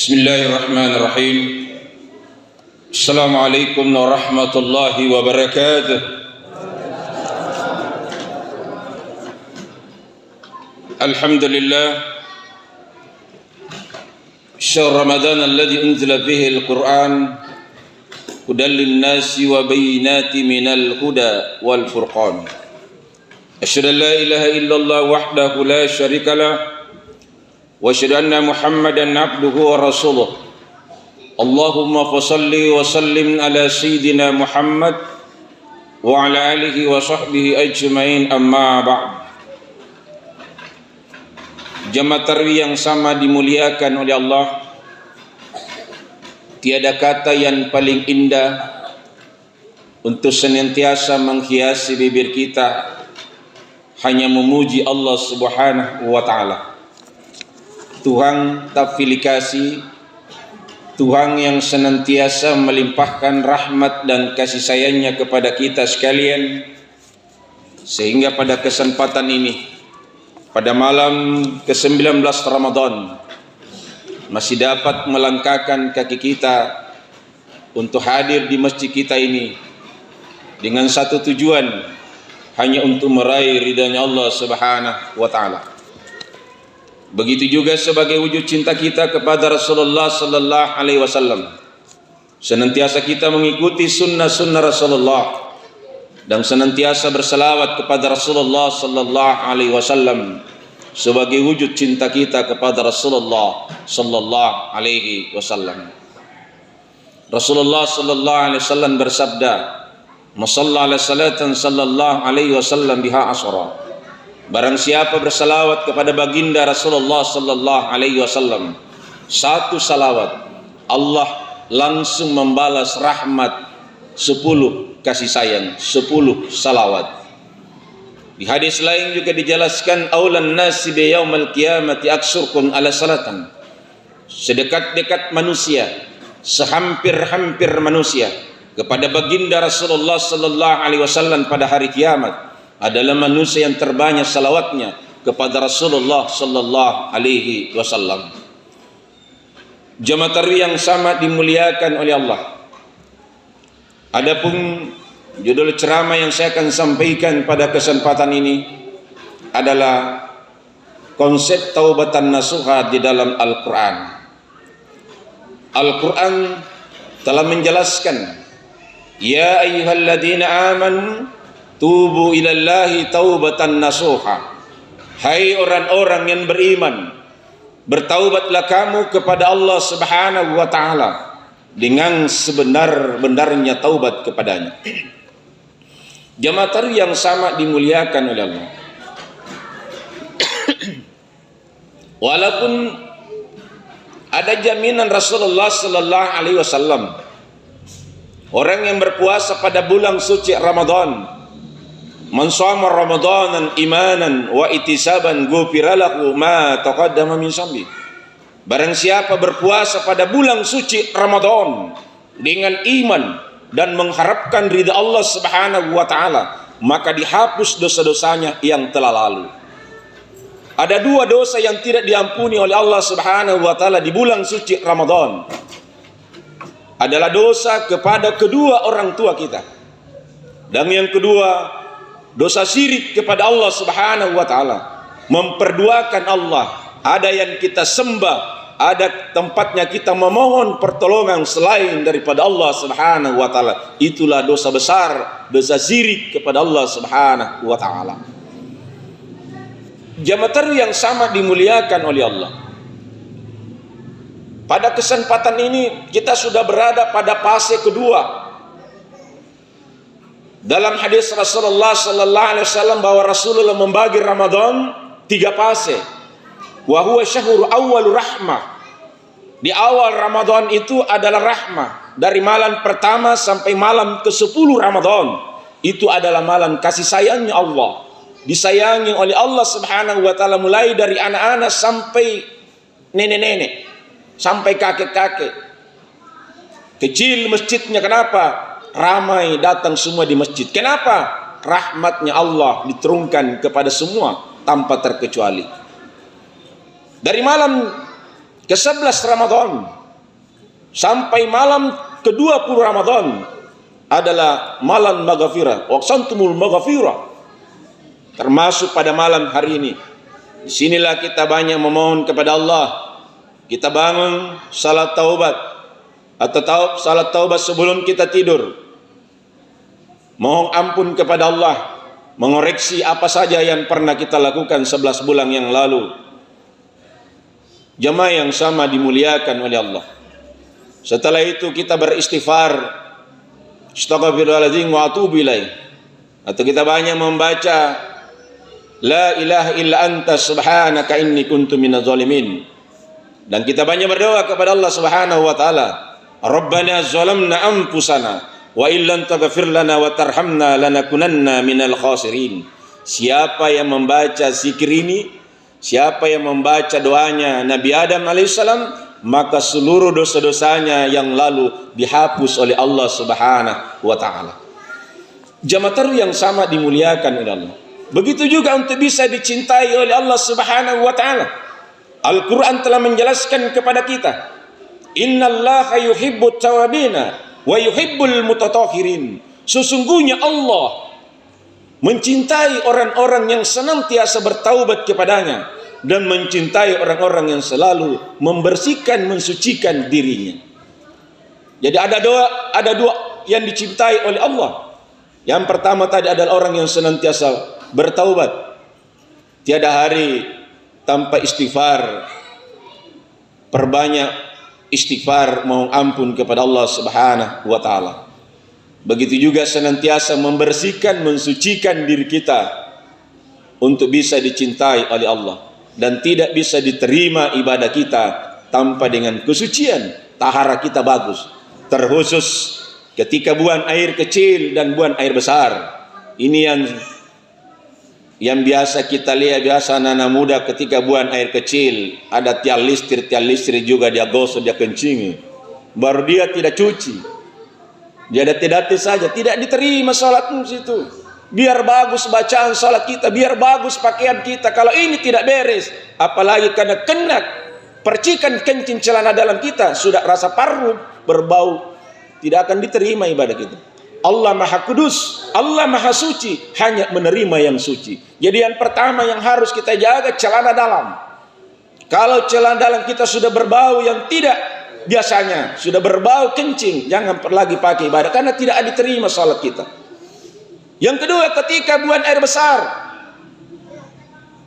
Bismillahirrahmanirrahim. Assalamualaikum warahmatullahi wabarakatuh. Alhamdulillah. Syahr Ramadan alladhi unzila fihi al-Qur'an hudan lin-nasi wa bayyinatin minal huda wal furqan. Asyhadu an la ilaha illallah wahdahu la syarika lah wa asyhadu anna Muhammadan abduhu wa rasuluh. Allahumma fassalli wa sallim ala sayyidina Muhammad wa ala alihi wa sahbihi ajmain, amma ba'd. Jamaah tarawih yang sama dimuliakan oleh Allah, tiada kata yang paling indah untuk senantiasa menghiasi bibir kita hanya memuji Allah Subhanahu wa taala. Tuhan tafilikasi, Tuhan yang senantiasa melimpahkan rahmat dan kasih sayangnya kepada kita sekalian, sehingga pada kesempatan ini, pada malam ke-19 Ramadan, masih dapat melangkahkan kaki kita untuk hadir di masjid kita ini dengan satu tujuan, hanya untuk meraih ridhanya Allah Subhanahu wa taala. Begitu juga sebagai wujud cinta kita kepada Rasulullah sallallahu alaihi wasallam. Senantiasa kita mengikuti sunnah-sunnah Rasulullah dan senantiasa berselawat kepada Rasulullah sallallahu alaihi wasallam sebagai wujud cinta kita kepada Rasulullah sallallahu alaihi wasallam. Rasulullah sallallahu alaihi wasallam bersabda, "Masalla ala salatan sallallahu alaihi wasallam biha asra." Barang siapa bersalawat kepada baginda Rasulullah sallallahu alaihi wasallam satu salawat, Allah langsung membalas rahmat 10 kasih sayang, 10 salawat. Di hadis lain juga dijelaskan, aulan nasi bi yaumil qiyamati aksurkum ala salatan. Sedekat-dekat manusia, sehampir-hampir manusia kepada baginda Rasulullah sallallahu alaihi wasallam pada hari kiamat adalah manusia yang terbanyak salawatnya kepada Rasulullah sallallahu alaihi wasallam. Jamaah tarawih yang sama dimuliakan oleh Allah. Adapun judul ceramah yang saya akan sampaikan pada kesempatan ini adalah konsep taubatan nasuha di dalam Al-Quran. Al-Quran telah menjelaskan, ya ayyuhalladzina amanu tubu ilallahi taubatan nasuha. Hai orang-orang yang beriman, bertaubatlah kamu kepada Allah Subhanahu wa taala dengan sebenar-benarnya taubat kepadanya. Jamaah tarawih yang sama dimuliakan oleh Allah. Walaupun ada jaminan Rasulullah sallallahu alaihi wasallam, orang yang berpuasa pada bulan suci Ramadan, man shoma ramadanan imanan wa ihtisaban ghufira lahu ma taqaddama min dhanbi. Barang siapa berpuasa pada bulan suci Ramadan dengan iman dan mengharapkan ridha Allah Subhanahu wa taala, maka dihapus dosa-dosanya yang telah lalu. Ada 2 dosa yang tidak diampuni oleh Allah Subhanahu wa taala di bulan suci Ramadan. Adalah dosa kepada kedua orang tua kita. Dan yang kedua, dosa syirik kepada Allah Subhanahu wa taala. Memperduakan Allah. Ada yang kita sembah, ada tempatnya kita memohon pertolongan selain daripada Allah Subhanahu wa taala. Itulah dosa besar, dosa syirik kepada Allah Subhanahu wa taala. Jamaah tarawih yang sama dimuliakan oleh Allah. Pada kesempatan ini kita sudah berada pada fase kedua. Dalam hadis Rasulullah sallallahu alaihi wasallam bahwa Rasulullah membagi Ramadan 3 fase. Wa huwa syahrul awwal rahmah. Di awal Ramadan itu adalah rahmah. Dari malam pertama sampai malam ke-10 Ramadan, itu adalah malam kasih sayangnya Allah. Disayangi oleh Allah Subhanahu wa taala mulai dari anak-anak sampai nenek-nenek, sampai kakek-kakek. Kecil masjidnya, kenapa? Ramai datang semua di masjid. Kenapa? Rahmatnya Allah diturunkan kepada semua tanpa terkecuali. Dari malam ke-11 Ramadan sampai malam ke-20 Ramadan adalah malam maghfirah, waqsantumul maghfirah, termasuk pada malam hari ini. Disinilah kita banyak memohon kepada Allah. Kita bangun salat taubat atau salat taubat sebelum kita tidur, mohon ampun kepada Allah, mengoreksi apa saja yang pernah kita lakukan 11 bulan yang lalu. Jemaah yang sama dimuliakan oleh Allah. Setelah itu kita beristighfar, astaghfirullahaladzim wa atubu ilaih, atau kita banyak membaca la ilaha illa anta subhanaka inni kuntu minadz zalimin. Dan kita banyak berdoa kepada Allah Subhanahu wa taala, Rabbana zalamna anfusana wa illam taghfir lana wa tarhamna lanakunanna minal khasirin. Siapa yang membaca zikir ini, siapa yang membaca doanya Nabi Adam alaihissalam, maka seluruh dosa-dosanya yang lalu dihapus oleh Allah Subhanahu wa taala. Jamaah yang sama dimuliakan oleh Allah. Begitu juga untuk bisa dicintai oleh Allah Subhanahu wa taala. Al-Quran telah menjelaskan kepada kita, innallaha yuhibbut tawabina wa yuhibbul mutatahhirin. Sesungguhnya Allah mencintai orang-orang yang senantiasa bertaubat kepadanya dan mencintai orang-orang yang selalu membersihkan, mensucikan dirinya. Jadi ada dua yang dicintai oleh Allah. Yang pertama tadi adalah orang yang senantiasa bertaubat, tiada hari tanpa istighfar. Perbanyak istighfar, mohon ampun kepada Allah Subhanahu wa taala. Begitu juga senantiasa membersihkan, mensucikan diri kita untuk bisa dicintai oleh Allah, dan tidak bisa diterima ibadah kita tanpa dengan kesucian. Tahara kita bagus, terkhusus ketika buang air kecil dan buang air besar. Ini yang biasa kita lihat, biasa anak-anak muda ketika buang air kecil, ada tiang listrik juga dia gosok, dia kencingi, baru dia tidak cuci, dia dati-dati saja, tidak diterima sholatmu situ. Biar bagus bacaan sholat kita, biar bagus pakaian kita, kalau ini tidak beres, apalagi karena kena percikan kencing celana dalam kita, sudah rasa parut, berbau, tidak akan diterima ibadah kita. Allah Maha Kudus, Allah Maha Suci, hanya menerima yang suci. Jadi yang pertama yang harus kita jaga celana dalam. Kalau celana dalam kita sudah berbau yang tidak biasanya, sudah berbau kencing, jangan lagi pakai ibadah, karena tidak diterima salat kita. Yang kedua, ketika buang air besar,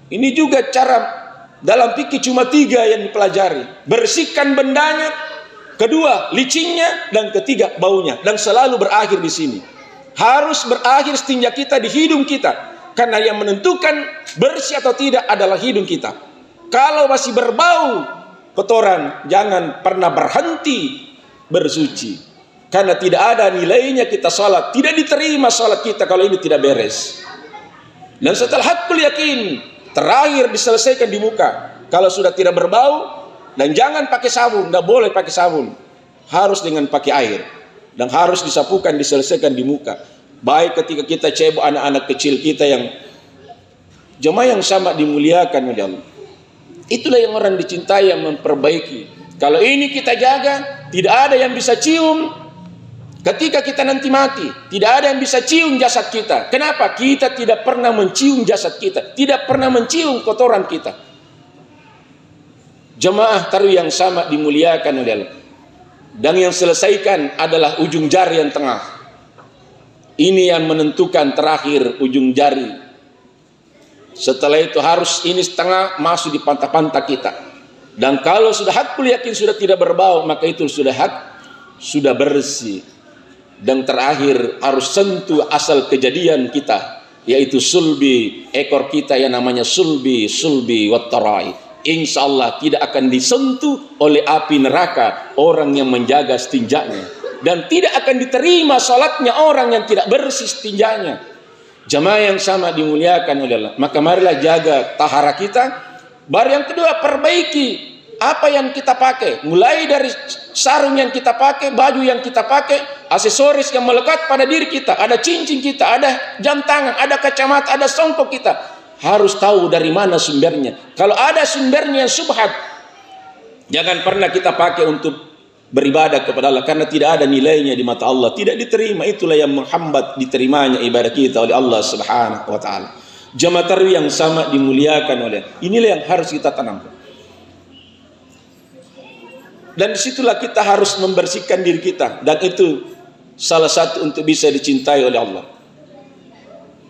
ini juga cara dalam fikih cuma 3 yang dipelajari: bersihkan bendanya, kedua licinnya, dan ketiga baunya, dan selalu berakhir di sini. Harus berakhir setinja kita di hidung kita, karena yang menentukan bersih atau tidak adalah hidung kita. Kalau masih berbau kotoran, jangan pernah berhenti bersuci, karena tidak ada nilainya kita salat, tidak diterima salat kita kalau ini tidak beres. Dan setelah hakul yakin, terakhir diselesaikan di muka. Kalau sudah tidak berbau, dan jangan pakai sabun, tidak boleh pakai sabun, harus dengan pakai air, dan harus disapukan, diselesaikan di muka. Baik ketika kita cebok anak-anak kecil kita yang jemaah yang sama dimuliakan oleh Allah. Itulah yang orang dicintai, yang memperbaiki. Kalau ini kita jaga, tidak ada yang bisa cium ketika kita nanti mati, tidak ada yang bisa cium jasad kita. Kenapa? Kita tidak pernah mencium jasad kita, tidak pernah mencium kotoran kita. Jemaah taruh yang sama dimuliakan oleh Allah. Dan yang selesaikan adalah ujung jari yang tengah. Ini yang menentukan terakhir, ujung jari. Setelah itu harus ini setengah masuk di panta-panta kita. Dan kalau sudah hakul yakin sudah tidak berbau, maka itu sudah sudah bersih. Dan terakhir harus sentuh asal kejadian kita, yaitu sulbi, ekor kita yang namanya sulbi wat tarai. Insya Allah tidak akan disentuh oleh api neraka orang yang menjaga setinjanya, dan tidak akan diterima salatnya orang yang tidak bersih setinjanya. Jamaah yang sama dimuliakan oleh Allah. Maka marilah jaga tahara kita. Baru yang kedua, perbaiki apa yang kita pakai, mulai dari sarung yang kita pakai, baju yang kita pakai, aksesoris yang melekat pada diri kita, ada cincin kita, ada jam tangan, ada kacamata, ada songkok kita. Harus tahu dari mana sumbernya. Kalau ada sumbernya yang subhat, jangan pernah kita pakai untuk beribadah kepada Allah karena tidak ada nilainya di mata Allah, tidak diterima. Itulah yang menghambat diterimanya ibadah kita oleh Allah Subhanahu wa taala. Jamaah tarawih yang sama dimuliakan oleh, inilah yang harus kita tanamkan. Dan disitulah kita harus membersihkan diri kita, dan itu salah satu untuk bisa dicintai oleh Allah.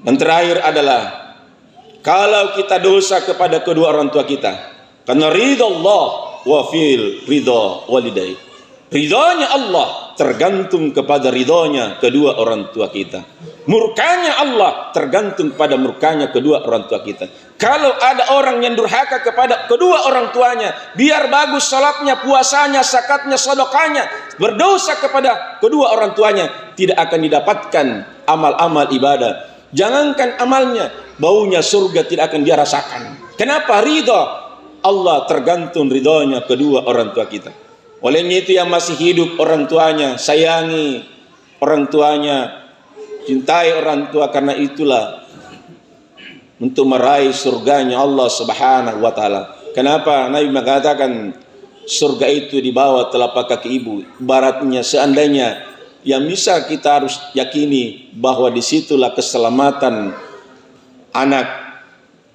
Dan terakhir adalah kalau kita dosa kepada kedua orang tua kita, karena ridha Allah wa fil ridha walidai, ridhonya Allah tergantung kepada ridhonya kedua orang tua kita. Murkanya Allah tergantung pada murkanya kedua orang tua kita. Kalau ada orang yang durhaka kepada kedua orang tuanya, biar bagus salatnya, puasanya, zakatnya, sedekahnya, berdosa kepada kedua orang tuanya, tidak akan didapatkan amal-amal ibadah. Jangankan amalnya, baunya surga tidak akan dia rasakan. Kenapa? Ridha Allah tergantung ridhonya kedua orang tua kita. Olehnya itu yang masih hidup orang tuanya, sayangi orang tuanya, cintai orang tua, karena itulah untuk meraih surganya Allah Subhanahu wa taala. Kenapa Nabi mengatakan surga itu di bawah telapak kaki ibu? Ibaratnya seandainya yang bisa kita harus yakini bahwa disitulah keselamatan anak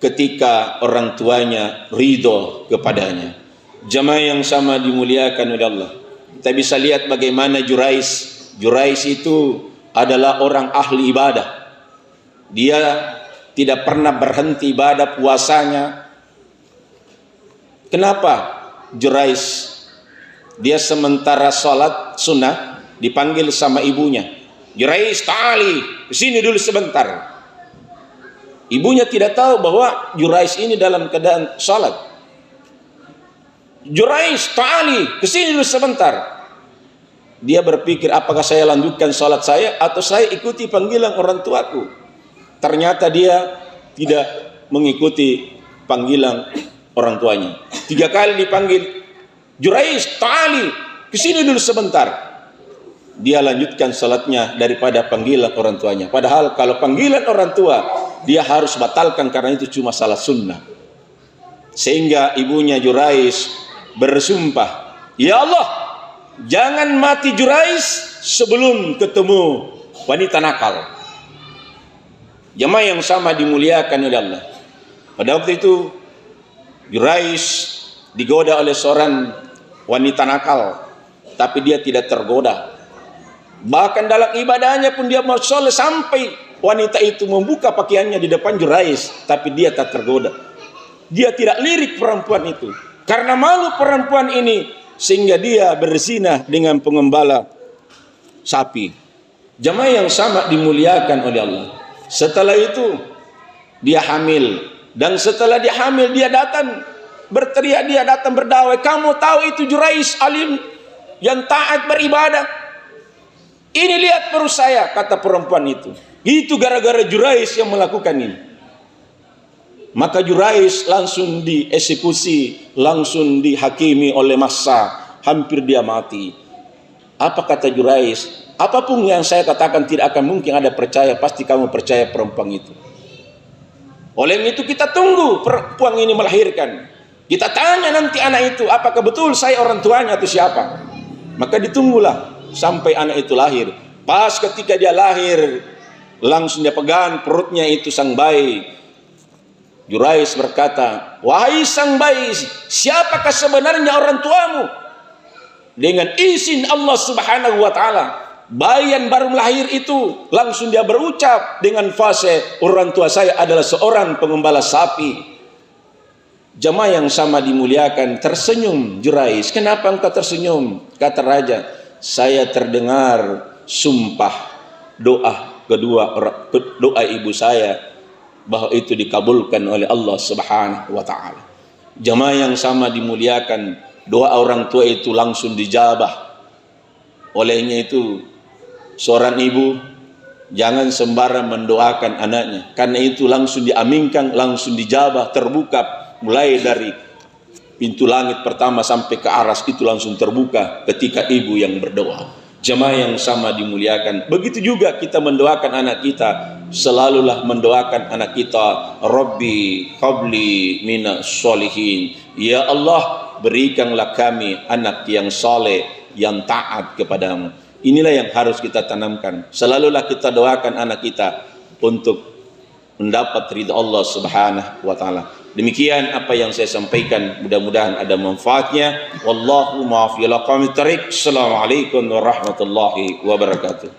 ketika orang tuanya ridho kepadanya. Jamaah yang sama dimuliakan oleh Allah. Kita bisa lihat bagaimana Jurais. Jurais itu adalah orang ahli ibadah. Dia tidak pernah berhenti ibadah, puasanya. Kenapa Jurais? Dia sementara sholat sunnah dipanggil sama ibunya. Jurais, ta'ali, kesini dulu sebentar. Ibunya tidak tahu bahwa Jurais ini dalam keadaan sholat. Jurais, ta'ali, kesini dulu sebentar. Dia berpikir, apakah saya lanjutkan sholat saya atau saya ikuti panggilan orang tuaku? Ternyata dia tidak mengikuti panggilan orang tuanya. 3 kali dipanggil, Jurais, ta'ali, kesini dulu sebentar. Dia lanjutkan sholatnya daripada panggilan orang tuanya. Padahal kalau panggilan orang tua, dia harus batalkan karena itu cuma salah sunnah. Sehingga ibunya Jurais bersumpah, ya Allah, jangan mati Jurais sebelum ketemu wanita nakal. Jamaah yang sama dimuliakan oleh Allah. Pada waktu itu Jurais digoda oleh seorang wanita nakal, tapi dia tidak tergoda. Bahkan dalam ibadahnya pun dia mau sholat sampai wanita itu membuka pakaiannya di depan Jurais, tapi dia tak tergoda. Dia tidak lirik perempuan itu karena malu perempuan ini, sehingga dia berzina dengan pengembala sapi. Jamaah yang sama dimuliakan oleh Allah. Setelah itu dia hamil, dan setelah dia hamil dia datang berteriak, dia datang berdawai, kamu tahu itu Jurais alim yang taat beribadah. Ini lihat perut saya, kata perempuan itu. Itu gara-gara Jurais yang melakukan ini. Maka Jurais langsung dieksekusi, langsung dihakimi oleh massa, hampir dia mati. Apa kata Jurais? Apapun yang saya katakan tidak akan mungkin ada percaya, pasti kamu percaya perempuan itu. Oleh itu kita tunggu perempuan ini melahirkan. Kita tanya nanti anak itu, apakah betul saya orang tuanya atau siapa? Maka ditunggulah sampai anak itu lahir. Pas ketika dia lahir, langsung dia pegang perutnya itu sang bayi. Jurais berkata, wahai sang bayi, siapakah sebenarnya orang tuamu? Dengan izin Allah Subhanahu wa taala, bayi yang baru lahir itu langsung dia berucap dengan fase, orang tua saya adalah seorang pengembala sapi. Jamaah yang sama dimuliakan, tersenyum Jurais. Kenapa engkau tersenyum? Kata raja, saya terdengar sumpah doa ibu saya bahwa itu dikabulkan oleh Allah Subhanahu wa taala. Jamaah yang sama dimuliakan, doa orang tua itu langsung dijabah. Olehnya itu seorang ibu jangan sembarang mendoakan anaknya, karena itu langsung diaminkan, langsung dijabah, terbuka mulai dari pintu langit pertama sampai ke aras itu langsung terbuka ketika ibu yang berdoa. Jemaah yang sama dimuliakan, begitu juga kita mendoakan anak kita, selalulah mendoakan anak kita, Rabbi habli minas sholihin, ya Allah berikanlah kami anak yang soleh, yang taat kepadamu. Inilah yang harus kita tanamkan. Selalulah kita doakan anak kita untuk mendapat ridha Allah Subhanahu wa taala. Demikian apa yang saya sampaikan, mudah-mudahan ada manfaatnya. Wallahu muwaffiq ila aqwamit thariq. Assalamualaikum warahmatullahi wabarakatuh.